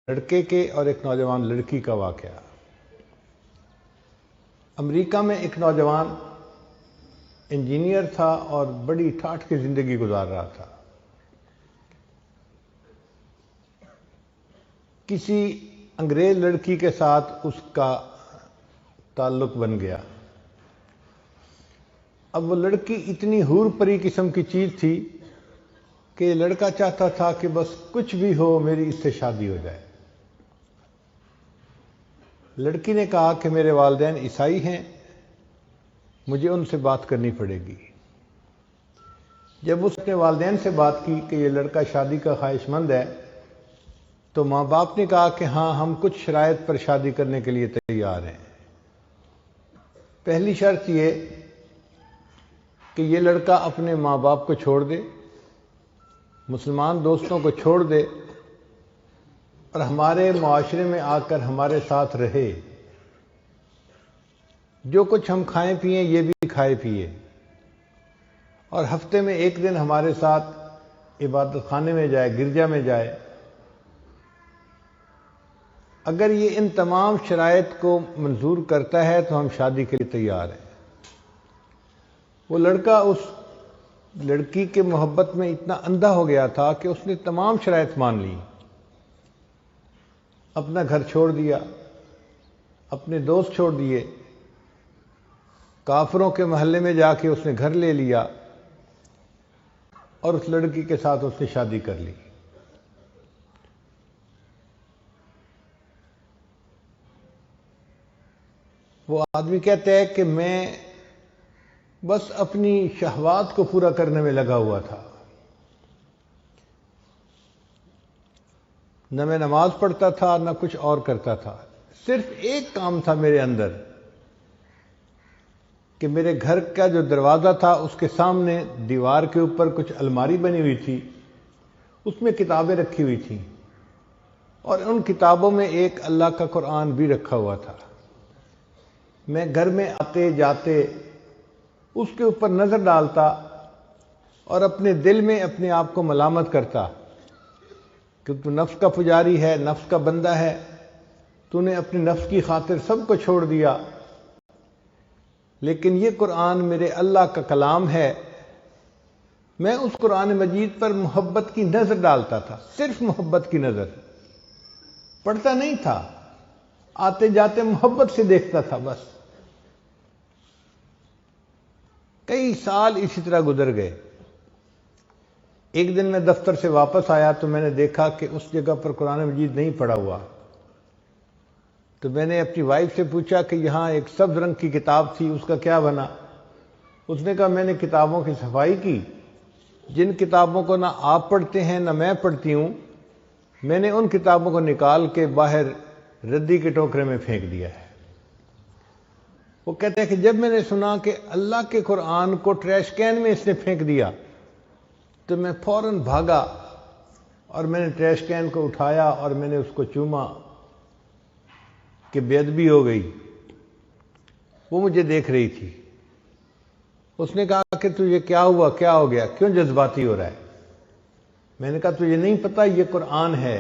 لڑکے کے اور ایک نوجوان لڑکی کا واقعہ۔ امریکہ میں ایک نوجوان انجینئر تھا اور بڑی ٹھاٹھ کی زندگی گزار رہا تھا۔ کسی انگریز لڑکی کے ساتھ اس کا تعلق بن گیا۔ اب وہ لڑکی اتنی حور پری قسم کی چیز تھی کہ یہ لڑکا چاہتا تھا کہ بس کچھ بھی ہو میری اس سے شادی ہو جائے۔ لڑکی نے کہا کہ میرے والدین عیسائی ہیں، مجھے ان سے بات کرنی پڑے گی۔ جب اس نے والدین سے بات کی کہ یہ لڑکا شادی کا خواہش مند ہے تو ماں باپ نے کہا کہ ہاں ہم کچھ شرائط پر شادی کرنے کے لیے تیار ہیں۔ پہلی شرط یہ کہ یہ لڑکا اپنے ماں باپ کو چھوڑ دے، مسلمان دوستوں کو چھوڑ دے اور ہمارے معاشرے میں آ کر ہمارے ساتھ رہے۔ جو کچھ ہم کھائیں پئیں یہ بھی کھائے پیے، اور ہفتے میں ایک دن ہمارے ساتھ عبادت خانے میں جائے، گرجا میں جائے۔ اگر یہ ان تمام شرائط کو منظور کرتا ہے تو ہم شادی کے لیے تیار ہیں۔ وہ لڑکا اس لڑکی کے محبت میں اتنا اندھا ہو گیا تھا کہ اس نے تمام شرائط مان لی۔ اپنا گھر چھوڑ دیا، اپنے دوست چھوڑ دیے، کافروں کے محلے میں جا کے اس نے گھر لے لیا اور اس لڑکی کے ساتھ اس نے شادی کر لی۔ وہ آدمی کہتا ہے کہ میں بس اپنی شہوات کو پورا کرنے میں لگا ہوا تھا، نہ میں نماز پڑھتا تھا نہ کچھ اور کرتا تھا۔ صرف ایک کام تھا میرے اندر کہ میرے گھر کا جو دروازہ تھا اس کے سامنے دیوار کے اوپر کچھ الماری بنی ہوئی تھی، اس میں کتابیں رکھی ہوئی تھیں، اور ان کتابوں میں ایک اللہ کا قرآن بھی رکھا ہوا تھا۔ میں گھر میں آتے جاتے اس کے اوپر نظر ڈالتا اور اپنے دل میں اپنے آپ کو ملامت کرتا کہ تو نفس کا پجاری ہے، نفس کا بندہ ہے، تو نے اپنی نفس کی خاطر سب کو چھوڑ دیا، لیکن یہ قرآن میرے اللہ کا کلام ہے۔ میں اس قرآن مجید پر محبت کی نظر ڈالتا تھا، صرف محبت کی نظر، پڑھتا نہیں تھا، آتے جاتے محبت سے دیکھتا تھا بس۔ کئی سال اسی طرح گزر گئے۔ ایک دن میں دفتر سے واپس آیا تو میں نے دیکھا کہ اس جگہ پر قرآن مجید نہیں پڑھا ہوا۔ تو میں نے اپنی وائف سے پوچھا کہ یہاں ایک سبز رنگ کی کتاب تھی، اس کا کیا بنا؟ اس نے کہا میں نے کتابوں کی صفائی کی، جن کتابوں کو نہ آپ پڑھتے ہیں نہ میں پڑھتی ہوں، میں نے ان کتابوں کو نکال کے باہر ردی کے ٹوکرے میں پھینک دیا ہے۔ وہ کہتے ہیں کہ جب میں نے سنا کہ اللہ کے قرآن کو ٹریش کین میں اس نے پھینک دیا تو میں فوراً بھاگا اور میں نے ٹریش کین کو اٹھایا اور میں نے اس کو چوما کہ بے ادبی ہو گئی۔ وہ مجھے دیکھ رہی تھی۔ اس نے کہا کہ تجھے کیا ہوا، کیا ہو گیا، کیوں جذباتی ہو رہا ہے؟ میں نے کہا تجھے نہیں پتا یہ قرآن ہے،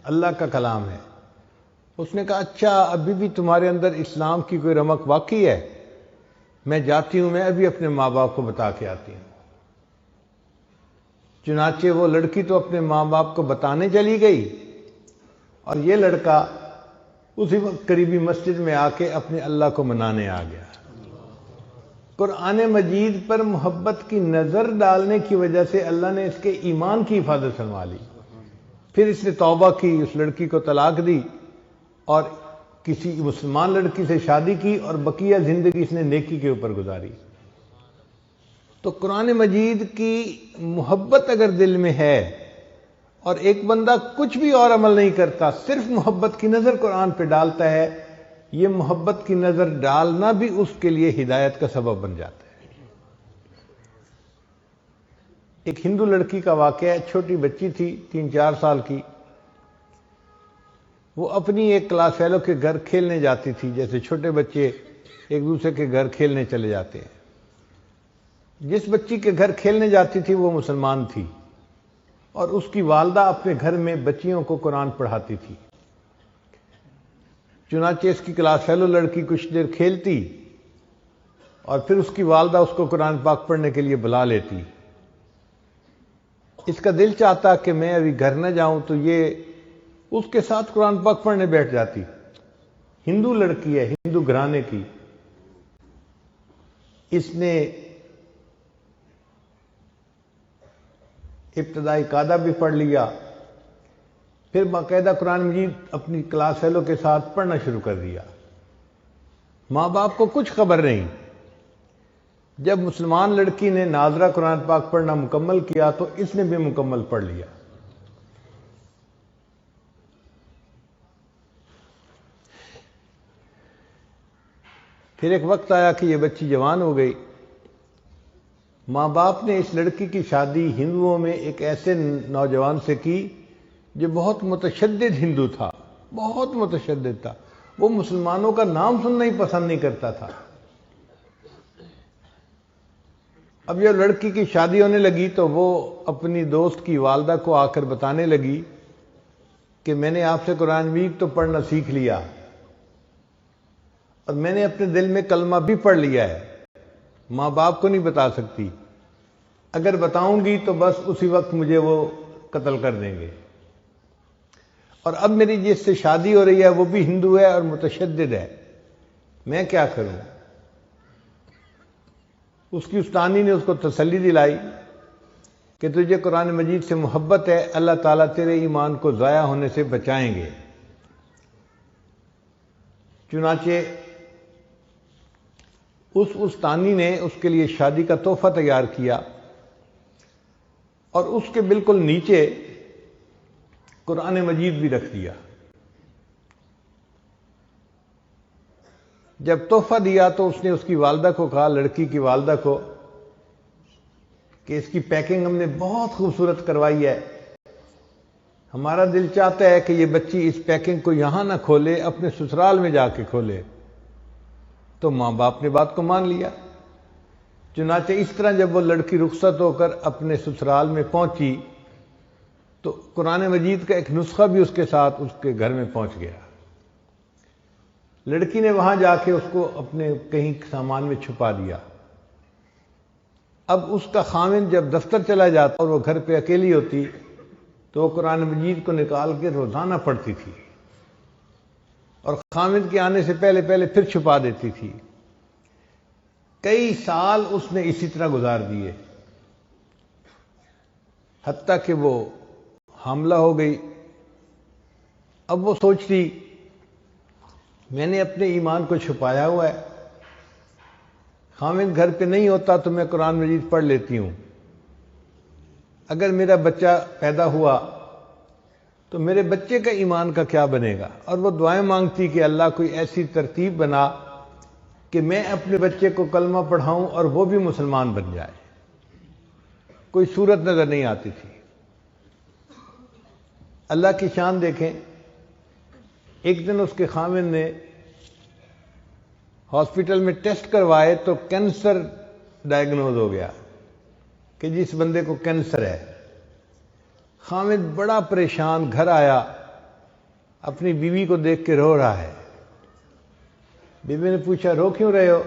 اللہ کا کلام ہے۔ اس نے کہا اچھا ابھی بھی تمہارے اندر اسلام کی کوئی رمق باقی ہے؟ میں جاتی ہوں، میں ابھی اپنے ماں باپ کو بتا کے آتی ہوں۔ چنانچہ وہ لڑکی تو اپنے ماں باپ کو بتانے چلی گئی اور یہ لڑکا اسی وقت قریبی مسجد میں آ کے اپنے اللہ کو منانے آ گیا۔ قرآن مجید پر محبت کی نظر ڈالنے کی وجہ سے اللہ نے اس کے ایمان کی حفاظت فرما لی۔ پھر اس نے توبہ کی، اس لڑکی کو طلاق دی اور کسی مسلمان لڑکی سے شادی کی اور بقیہ زندگی اس نے نیکی کے اوپر گزاری۔ تو قرآن مجید کی محبت اگر دل میں ہے اور ایک بندہ کچھ بھی اور عمل نہیں کرتا، صرف محبت کی نظر قرآن پہ ڈالتا ہے، یہ محبت کی نظر ڈالنا بھی اس کے لیے ہدایت کا سبب بن جاتا ہے۔ ایک ہندو لڑکی کا واقعہ ہے، چھوٹی بچی تھی 3-4 سال کی۔ وہ اپنی ایک کلاس فیلو کے گھر کھیلنے جاتی تھی، جیسے چھوٹے بچے ایک دوسرے کے گھر کھیلنے چلے جاتے ہیں۔ جس بچی کے گھر کھیلنے جاتی تھی وہ مسلمان تھی، اور اس کی والدہ اپنے گھر میں بچیوں کو قرآن پڑھاتی تھی۔ چنانچہ اس کی کلاس فیلو لڑکی کچھ دیر کھیلتی اور پھر اس کی والدہ اس کو قرآن پاک پڑھنے کے لیے بلا لیتی۔ اس کا دل چاہتا کہ میں ابھی گھر نہ جاؤں تو یہ اس کے ساتھ قرآن پاک پڑھنے بیٹھ جاتی۔ ہندو لڑکی ہے، ہندو گھرانے کی۔ اس نے ابتدائی قاعدہ بھی پڑھ لیا، پھر باقاعدہ قرآن مجید اپنی کلاس فیلو کے ساتھ پڑھنا شروع کر دیا۔ ماں باپ کو کچھ خبر نہیں۔ جب مسلمان لڑکی نے ناظرہ قرآن پاک پڑھنا مکمل کیا تو اس نے بھی مکمل پڑھ لیا۔ پھر ایک وقت آیا کہ یہ بچی جوان ہو گئی۔ ماں باپ نے اس لڑکی کی شادی ہندوؤں میں ایک ایسے نوجوان سے کی جو بہت متشدد ہندو تھا، بہت متشدد تھا۔ وہ مسلمانوں کا نام سننا ہی پسند نہیں کرتا تھا۔ اب جب لڑکی کی شادی ہونے لگی تو وہ اپنی دوست کی والدہ کو آ کر بتانے لگی کہ میں نے آپ سے قرآن مجید تو پڑھنا سیکھ لیا اور میں نے اپنے دل میں کلمہ بھی پڑھ لیا ہے، ماں باپ کو نہیں بتا سکتی، اگر بتاؤں گی تو بس اسی وقت مجھے وہ قتل کر دیں گے، اور اب میری جس سے شادی ہو رہی ہے وہ بھی ہندو ہے اور متشدد ہے، میں کیا کروں؟ اس کی استانی نے اس کو تسلی دلائی کہ تجھے قرآن مجید سے محبت ہے، اللہ تعالیٰ تیرے ایمان کو ضائع ہونے سے بچائیں گے۔ چنانچہ اس استانی نے اس کے لیے شادی کا تحفہ تیار کیا اور اس کے بالکل نیچے قرآن مجید بھی رکھ دیا۔ جب تحفہ دیا تو اس نے اس کی والدہ کو کہا، لڑکی کی والدہ کو، کہ اس کی پیکنگ ہم نے بہت خوبصورت کروائی ہے، ہمارا دل چاہتا ہے کہ یہ بچی اس پیکنگ کو یہاں نہ کھولے، اپنے سسرال میں جا کے کھولے۔ تو ماں باپ نے بات کو مان لیا۔ چنانچہ اس طرح جب وہ لڑکی رخصت ہو کر اپنے سسرال میں پہنچی تو قرآن مجید کا ایک نسخہ بھی اس کے ساتھ اس کے گھر میں پہنچ گیا۔ لڑکی نے وہاں جا کے اس کو اپنے کہیں سامان میں چھپا دیا۔ اب اس کا خاوند جب دفتر چلا جاتا اور وہ گھر پہ اکیلی ہوتی تو وہ قرآن مجید کو نکال کے روزانہ پڑھتی تھی اور خاوند کے آنے سے پہلے پھر چھپا دیتی تھی۔ کئی سال اس نے اسی طرح گزار دیے، حتیٰ کہ وہ حاملہ ہو گئی۔ اب وہ سوچتی میں نے اپنے ایمان کو چھپایا ہوا ہے، خاوند گھر پہ نہیں ہوتا تو میں قرآن مجید پڑھ لیتی ہوں، اگر میرا بچہ پیدا ہوا تو میرے بچے کا ایمان کا کیا بنے گا؟ اور وہ دعائیں مانگتی کہ اللہ کوئی ایسی ترتیب بنا کہ میں اپنے بچے کو کلمہ پڑھاؤں اور وہ بھی مسلمان بن جائے۔ کوئی صورت نظر نہیں آتی تھی۔ اللہ کی شان دیکھیں، ایک دن اس کے خاوند نے ہاسپٹل میں ٹیسٹ کروائے تو کینسر ڈائگنوز ہو گیا کہ جس بندے کو کینسر ہے۔ خاوند بڑا پریشان گھر آیا، اپنی بیوی کو دیکھ کے رو رہا ہے۔ بیوی نے پوچھا رو کیوں رہے ہو؟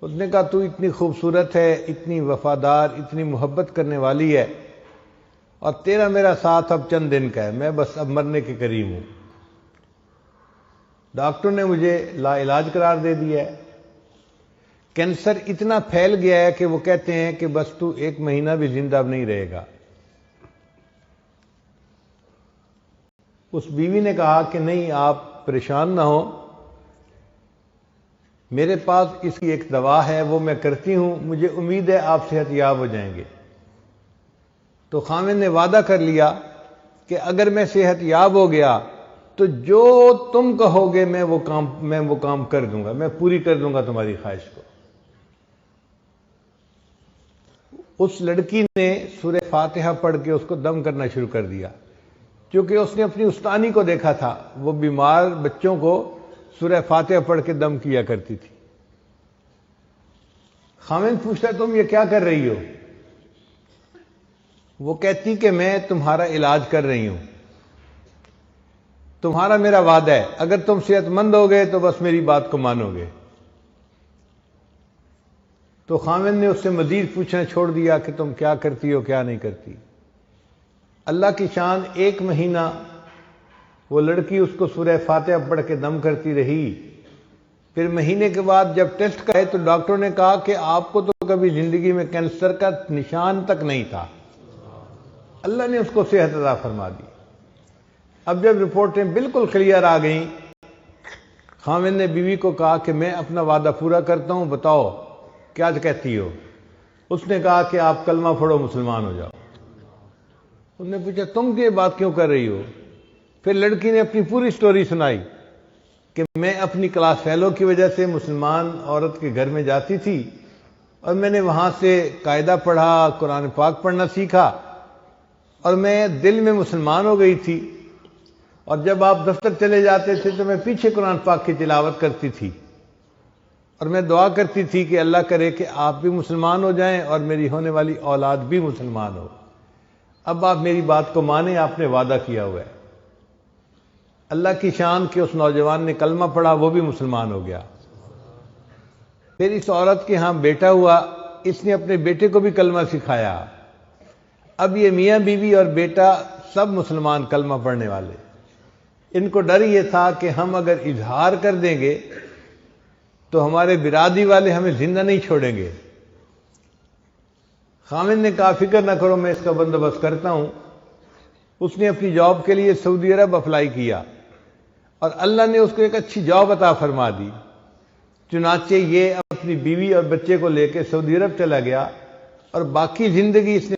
اس نے کہا تو اتنی خوبصورت ہے، اتنی وفادار، اتنی محبت کرنے والی ہے، اور تیرا میرا ساتھ اب چند دن کا ہے، میں بس اب مرنے کے قریب ہوں۔ ڈاکٹر نے مجھے لا علاج قرار دے دیا ہے، کینسر اتنا پھیل گیا ہے کہ وہ کہتے ہیں کہ بس تو 1 مہینہ بھی زندہ نہیں رہے گا۔ اس بیوی نے کہا کہ نہیں، آپ پریشان نہ ہو، میرے پاس اس کی ایک دوا ہے، وہ میں کرتی ہوں، مجھے امید ہے آپ صحت یاب ہو جائیں گے۔ تو خاوند نے وعدہ کر لیا کہ اگر میں صحت یاب ہو گیا تو جو تم کہو گے میں وہ کام کر دوں گا، میں پوری کر دوں گا تمہاری خواہش کو۔ اس لڑکی نے سورہ فاتحہ پڑھ کے اس کو دم کرنا شروع کر دیا، کیونکہ اس نے اپنی استانی کو دیکھا تھا، وہ بیمار بچوں کو سورہ فاتحہ پڑھ کے دم کیا کرتی تھی۔ خاوند پوچھتا تم یہ کیا کر رہی ہو؟ وہ کہتی کہ میں تمہارا علاج کر رہی ہوں، تمہارا میرا وعدہ ہے، اگر تم صحت مند ہو گئے تو بس میری بات کو مانو گے۔ تو خاوند نے اس سے مزید پوچھنا چھوڑ دیا کہ تم کیا کرتی ہو کیا نہیں کرتی۔ اللہ کی شان، 1 مہینہ وہ لڑکی اس کو سورہ فاتحہ پڑھ کے دم کرتی رہی۔ پھر مہینے کے بعد جب ٹیسٹ کرائے تو ڈاکٹر نے کہا کہ آپ کو تو کبھی زندگی میں کینسر کا نشان تک نہیں تھا۔ اللہ نے اس کو صحت عطا فرما دی۔ اب جب رپورٹیں بالکل کلیئر آ گئیں، خاوند نے بیوی کو کہا کہ میں اپنا وعدہ پورا کرتا ہوں، بتاؤ کیا کہتی ہو؟ اس نے کہا کہ آپ کلمہ پڑھو، مسلمان ہو جاؤ۔ اس نے پوچھا تم یہ بات کیوں کر رہی ہو؟ پھر لڑکی نے اپنی پوری سٹوری سنائی کہ میں اپنی کلاس فیلو کی وجہ سے مسلمان عورت کے گھر میں جاتی تھی اور میں نے وہاں سے قاعدہ پڑھا، قرآن پاک پڑھنا سیکھا اور میں دل میں مسلمان ہو گئی تھی، اور جب آپ دفتر چلے جاتے تھے تو میں پیچھے قرآن پاک کی تلاوت کرتی تھی اور میں دعا کرتی تھی کہ اللہ کرے کہ آپ بھی مسلمان ہو جائیں اور میری ہونے والی اولاد بھی مسلمان ہو۔ اب آپ میری بات کو مانیں، آپ نے وعدہ کیا ہوا ہے۔ اللہ کی شان کہ اس نوجوان نے کلمہ پڑھا، وہ بھی مسلمان ہو گیا۔ پھر اس عورت کے ہاں بیٹا ہوا، اس نے اپنے بیٹے کو بھی کلمہ سکھایا۔ اب یہ میاں بیوی اور بیٹا سب مسلمان کلمہ پڑھنے والے۔ ان کو ڈر یہ تھا کہ ہم اگر اظہار کر دیں گے تو ہمارے برادری والے ہمیں زندہ نہیں چھوڑیں گے۔ خاوند نے کہا فکر نہ کرو، میں اس کا بندوبست کرتا ہوں۔ اس نے اپنی جاب کے لیے سعودی عرب اپلائی کیا اور اللہ نے اس کو ایک اچھی جاب عطا فرما دی۔ چنانچہ یہ اپنی بیوی اور بچے کو لے کے سعودی عرب چلا گیا اور باقی زندگی اس نے